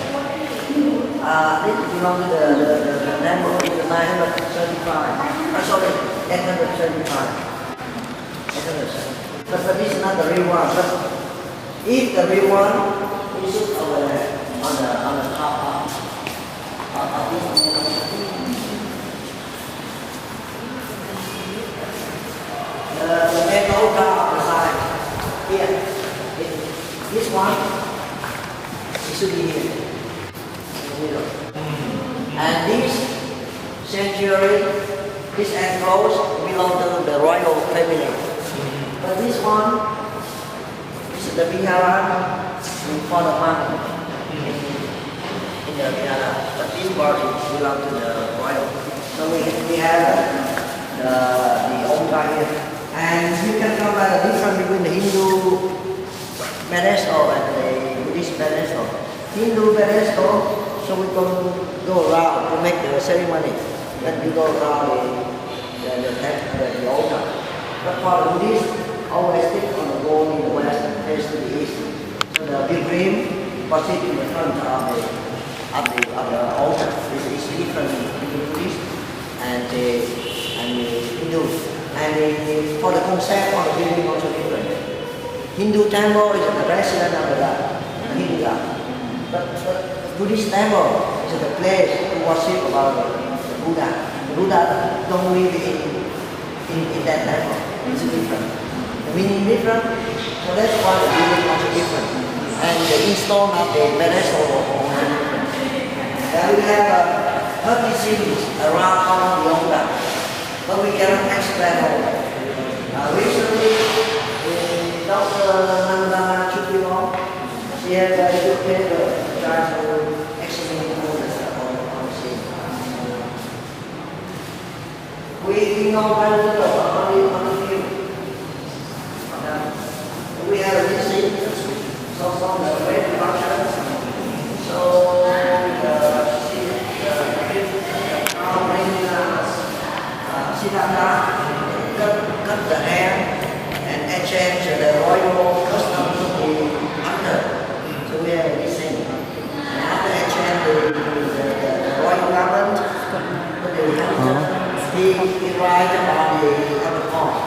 This belongs to the temple is 935. Sorry, 835. 835. But this is not the real one. But if the real one, we should over there on the top of this one. The main altar on the side here. This one, it should be here. And this sanctuary, this enclosed belong to the royal family. But this one, this is the vihara for the monk in the vihara. But this body belong to the royal. So we have the altar here. And you can come by the difference between the Hindu pedestal and the Buddhist pedestal. Hindu pedestal, so we can go around to make the ceremony. Then we go around the altar. But for the Buddhists, always stick on the wall in the west and face to the east. So the pilgrim proceed in the front of the altar. This is different between the Buddhist and the Hindu. And for the concept of the building also different. Hindu temple is the residence of the God, the Hindu God. But Buddhist temple is the place to worship about the Buddha. The Buddha don't live in that temple. It's different. The meaning different, so that's why the building also different. And the install of the pedestal also different. Then we have 30 cities around the altar, but we cannot explain all. Recently, Dr Tran Ky Phuong, she had a very good paper trying to explain all this on the scene. We know very cut the hair and exchange the royal custom to the hunter. So we have this thing. And after exchange the royal garment, the hunter, he rides on the horse,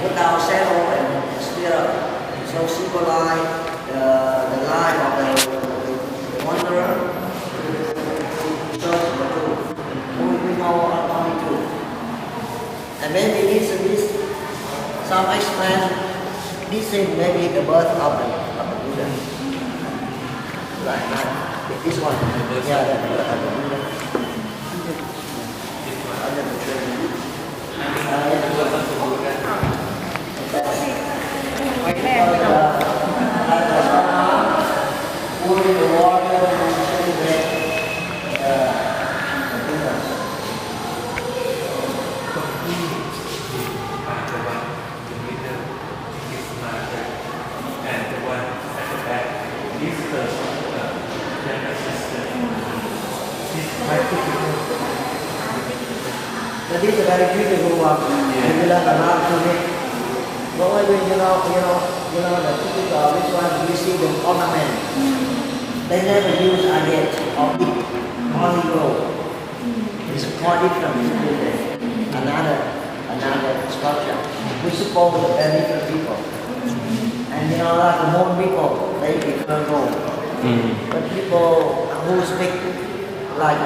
put down saddle and spear, so symbolize the life of the wanderer. We know only two. And maybe this some explain this is maybe the birth of the Buddha. Right. This one. Yeah, the birth of the Buddha. Under the tree. Pulling the water and celebrate the Buddha. And the one at the back is the younger sister. This is my So this is a very beautiful one. You learn a lot from it. But when you know the typical this one you see the ornament. They never use agate or bead, only gold. It's quite different. Another sculpture. We suppose they're different people. And like the Mon people, they prefer gold. But people who speak like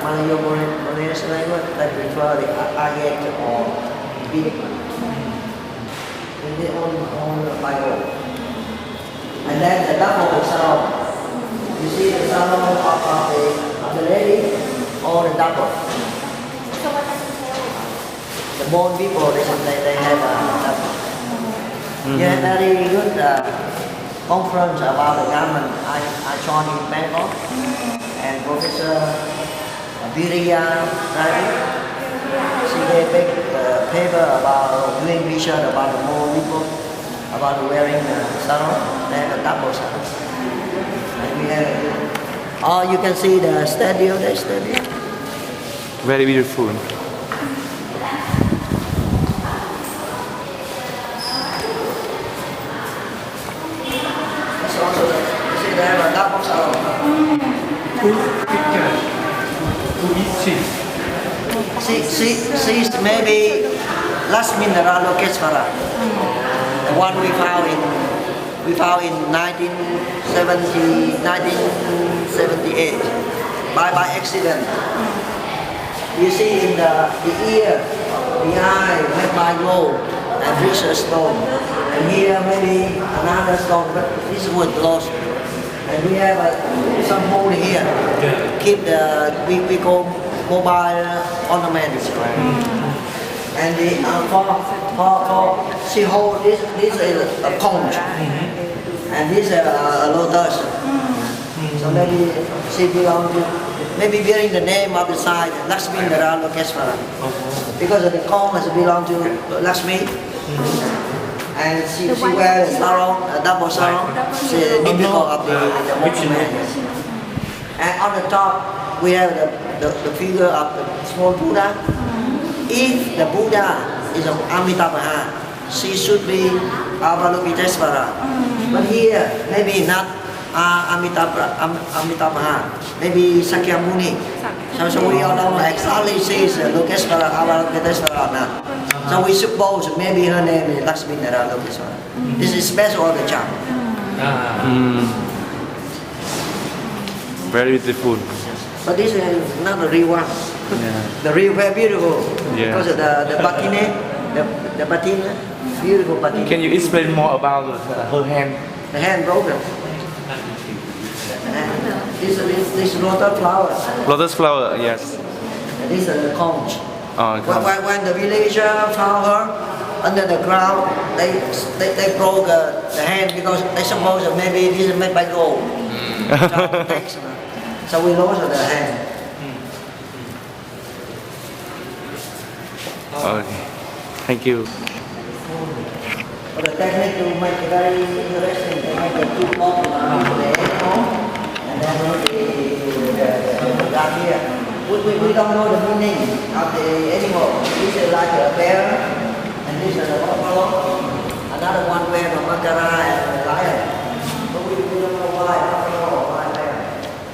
Malayo-Malaysian language, they prefer the agate or bead. And they own by gold. And then the double salon. You see the salon of the lady or the double. The Mon people, they have a double. We had very good conference about the garment I joined in Bangkok, and Professor Viriya Ravi, she gave a big paper about doing research about the Mon people, about wearing the sarong. They have a double sarong. And we have, you can see the statue, Very beautiful. They have a double sarong. two pictures to each She's maybe Lasmindra Lokeswara, the one we found in 1978 by accident. You see in the ear, the eye made by gold and precious stone, and here maybe another stone, but this was lost. And we have some hole here. Keep the we call mobile ornaments. And the for she hold this is a conch, and this is a lotus. So maybe she belong to maybe bearing the name of the side Lasmindra Lokeswara, because the conch belong to Lakshmi. And she wears a sarong, a double sarong, typical of the woman. And on the top, we have the figure of the small Buddha. If the Buddha is of Amitabha, she should be Avalokitesvara. But here, maybe not Amitabha, maybe Sakyamuni. So we all don't know exactly she is Lokesvara, Avalokitesvara or not. So we suppose maybe her name is Lasmindra Lokeswara. This is special of the Cham. Very beautiful. But this is not the real one. The real very beautiful. Because of the patine, the patine, beautiful patine. Can you explain more about her hand? The hand broken. This lotus flower. Lotus flower, yes. And this is the conch. Oh, When the villager found her under the ground, they broke the hand because they suppose that maybe this is made by gold. So we lost the hand. Okay. Thank you. But the technique to make it very interesting, they make the two pop around the animal, and then the got here. we don't know the meaning of the animal. This is like a bear, and this is a buffalo. Another one bear, a magara, and a lion. But we don't know why buffalo or why bear.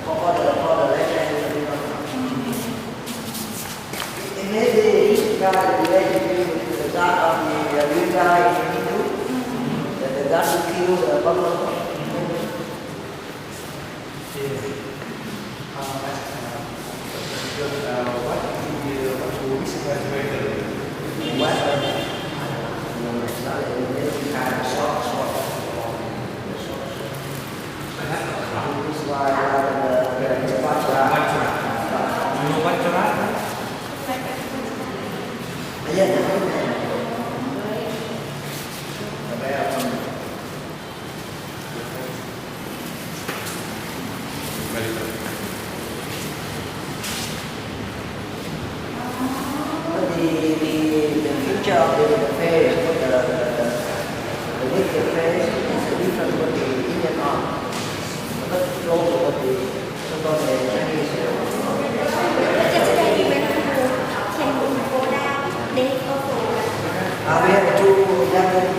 For the legend, we don't know. It may be this guy related to the god of the real guy in Hindu, that the god who killed the buffalo. The future of the face, the wicked face is different from the Indian art. But also what the so-called Chinese. We have two examples.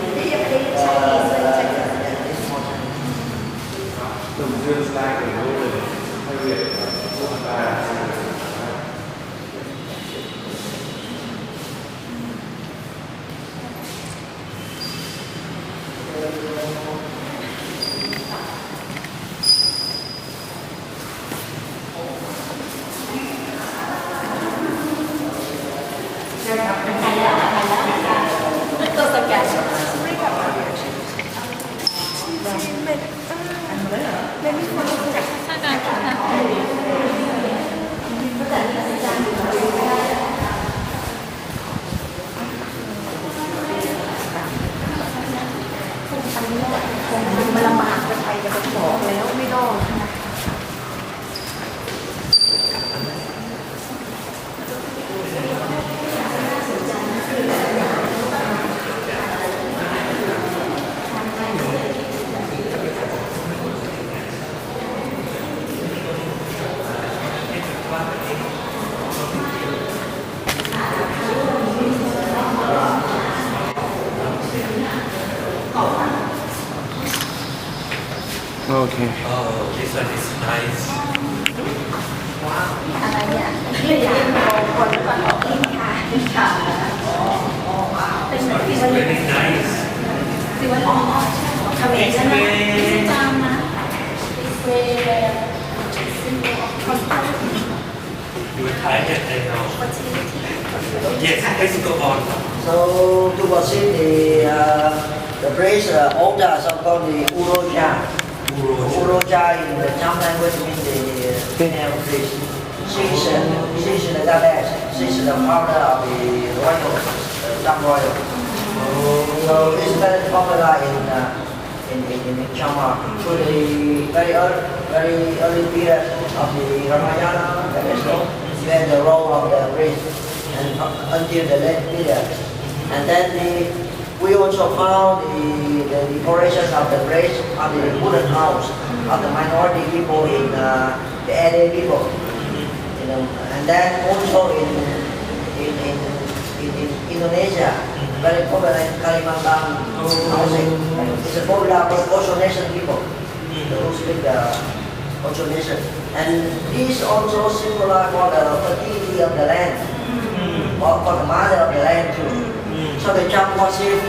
Okay. Oh, this one is nice. อะไรเนี่ยเรียกอย่างคนก่อนออกลิ้นค่ะค่ะเป็นแบบ It's very nice. สิวันอ๋อเขมรใช่ไหมจามนะ It's very symbol of prosperity You will try it, I know. fertility Yes, let's go on. So to worship the praise altar, so-called the Uroja. Uroja in the Cham language means the female priest. She's the goddess. She's the founder of the royal, Cham royal. So it's very popular in Champa. Through the very early period of the Ramayana, you had the role of the priest, and until the late period. And then we also found the decorations of the place of the wooden house of the minority people in the area people. You know, and then also in Indonesia, very popular in Kalimantan housing. It's a popular for Osho Nation people who speak the Osho Nation. And these also symbolize for the fertility of the land, for the mother of the land too. So the Cham worship,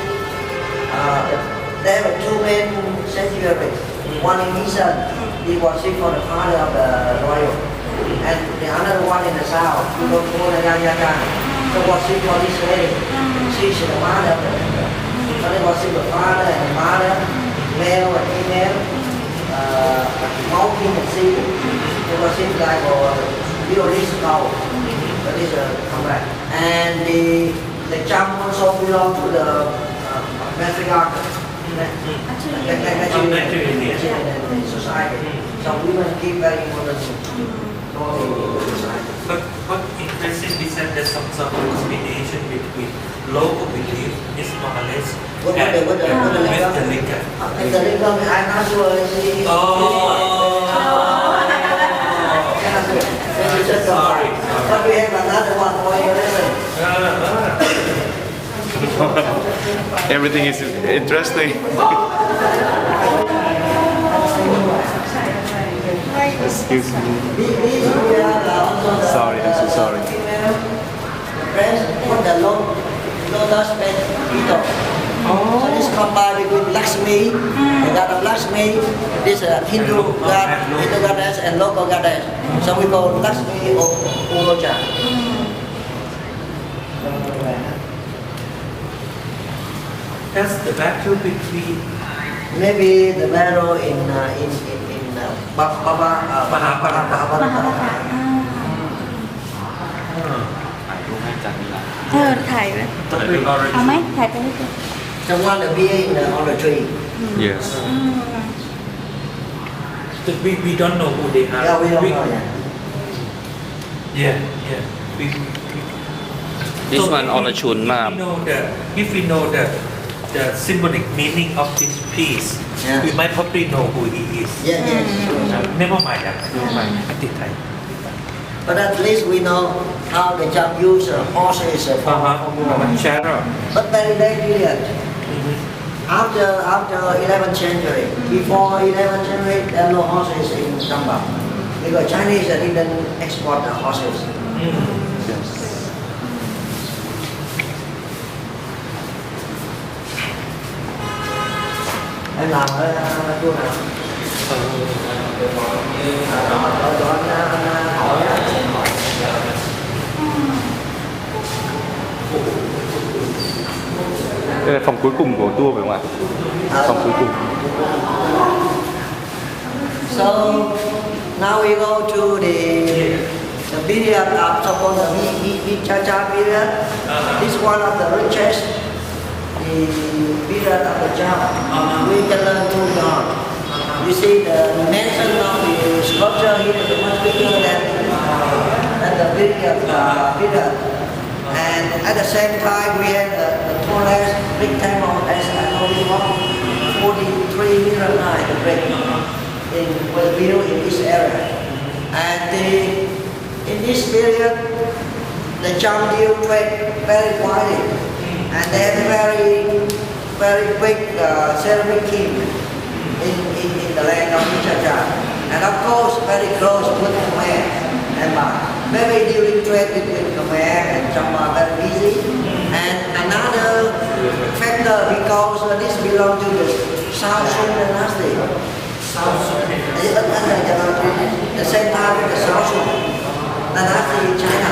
there were two main sanctuaries. One in Eastern, he worship for the father of the royal, and the other one in the south, he go to the Yanyaka, so worship for this lady. She's the mother of the emperor. So they worship the father and the mother, male and female, mountain and sea. They worship like this cow. So this come back. And the Cham also belong to the matriarch. Society. So women keep very important role in society. But what impressive is that there's some combination between local belief is more or less What the Western lingam? The lingam, I'm not sure. Oh, sorry. But we have another one for you. Listen. Everything is interesting. Excuse me. These we are also the Sorry, I'm so sorry. female friends for the lotus bed beetle. So this combined between Lakshmi, the god of Lakshmi, this Hindu goddess and local goddess. So we call Lakshmi or Uroja. That's the battle between Maybe the battle in Baba. มหาภารตะ ถ่ายรูปให้จันนี่ละ ถ่ายไว้ Totally เอาไหม origin. ถ่ายไปให้ดู The one that be on the tree. Yes. We don't know who they are. Yeah, we don't know yet. Yeah. This So one if we- Orachun if Map. we know if we know the symbolic meaning of this piece, Yeah. we might probably know who he is. Yeah, yes. Never mind that. Never mind. Ati Thai. But at least we know how the Cham use horses for Shadow. But very period. After 11th century, before 11th century, there are no horses in Champa. Because Chinese didn't export the horses. Yes. Em làm ở chỗ nào? Ở chỗ anh hỏi á. Đây là phòng cuối cùng của tour phải không ạ? Phòng cuối cùng. So now we go to the period of so-called the Cha period. This is one of the richest the period of the Cham. We can learn to God. You see the dimension of the sculpture here is much bigger than the period. And at the same time, we had the tallest big temple as I told you about 43 meter high, the great was built in this area. And in this period, the Cham deal trade very widely, and they have a very big ceramic king in the land of Chacha. And of course, very close with Khmer and Ba. Maybe during trade between Khmer and Champa very easy. And another factor, because this belongs to the South Sung dynasty. The same time with the South Sung dynasty in China.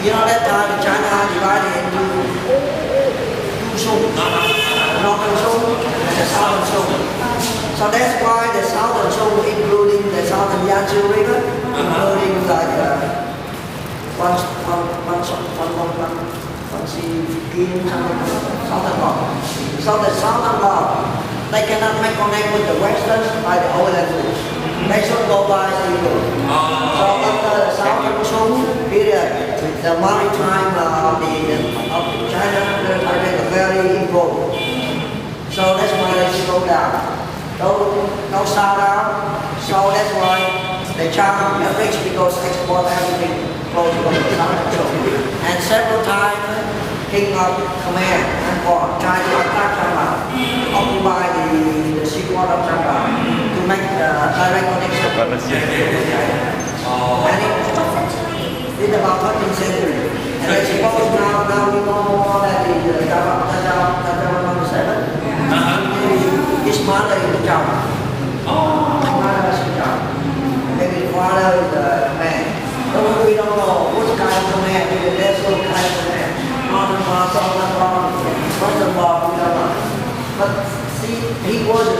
You know that time China divided into two Sung, the Northern Sung and the Southern Sung. So that's why the Southern Sung, including the Southern Yangtze River, including like So the Southern Law, they cannot make connect with the Western by the old language. They should go by the Eagle. So after the Southern Sung period, the maritime of China are very evolved. So that's why they should go down. No south down. So that's why the Cham are rich because export everything close to the Southern Sung. And several times, King of Khmer and for tried to attack Champa, occupy the seaport of Champa to make direct connection. And it's about 13th century. And I suppose now we know more that the Champa 7. His mother is the Champa. His mother is the Champa. Maybe his father is the man. But we don't know what kind of man, maybe there's some kind of man. Southern Law, we don't know. But see, he was a